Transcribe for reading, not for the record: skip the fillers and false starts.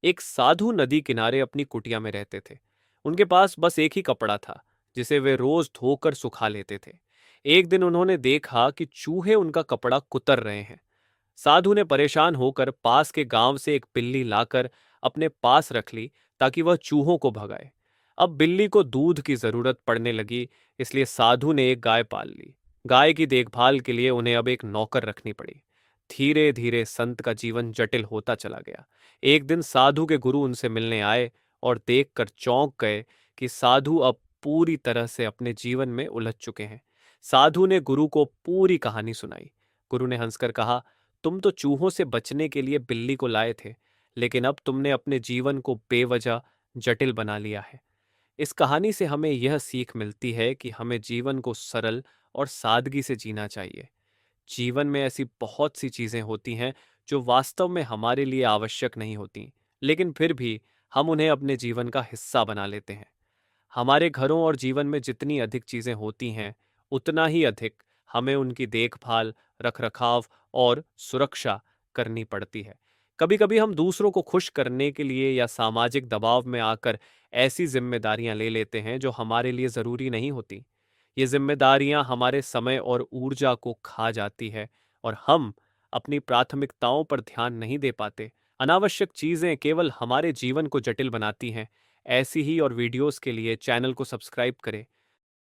एक साधु नदी किनारे अपनी कुटिया में रहते थे। उनके पास बस एक ही कपड़ा था, जिसे वे रोज धोकर सुखा लेते थे। एक दिन उन्होंने देखा कि चूहे उनका कपड़ा कुतर रहे हैं। साधु ने परेशान होकर पास के गांव से एक बिल्ली लाकर अपने पास रख ली, ताकि वह चूहों को भगाए। अब बिल्ली को दूध की जरूरत पड़ने लगी, इसलिए साधु ने एक गाय पाल ली। गाय की देखभाल के लिए उन्हें अब एक नौकर रखनी पड़ी। धीरे धीरे संत का जीवन जटिल होता चला गया। एक दिन साधु के गुरु उनसे मिलने आए और देखकर चौंक गए कि साधु अब पूरी तरह से अपने जीवन में उलझ चुके हैं। साधु ने गुरु को पूरी कहानी सुनाई। गुरु ने हंसकर कहा, तुम तो चूहों से बचने के लिए बिल्ली को लाए थे, लेकिन अब तुमने अपने जीवन को बेवजह जटिल बना लिया है। इस कहानी से हमें यह सीख मिलती है कि हमें जीवन को सरल और सादगी से जीना चाहिए। जीवन में ऐसी बहुत सी चीजें होती हैं जो वास्तव में हमारे लिए आवश्यक नहीं होती, लेकिन फिर भी हम उन्हें अपने जीवन का हिस्सा बना लेते हैं। हमारे घरों और जीवन में जितनी अधिक चीजें होती हैं, उतना ही अधिक हमें उनकी देखभाल, रखरखाव और सुरक्षा करनी पड़ती है। कभी-कभी हम दूसरों को खुश करने के लिए या सामाजिक दबाव में आकर ऐसी जिम्मेदारियां ले लेते हैं जो हमारे लिए जरूरी नहीं होती। ये जिम्मेदारियां हमारे समय और ऊर्जा को खा जाती है और हम अपनी प्राथमिकताओं पर ध्यान नहीं दे पाते। अनावश्यक चीजें केवल हमारे जीवन को जटिल बनाती हैं। ऐसी ही और वीडियोस के लिए चैनल को सब्सक्राइब करें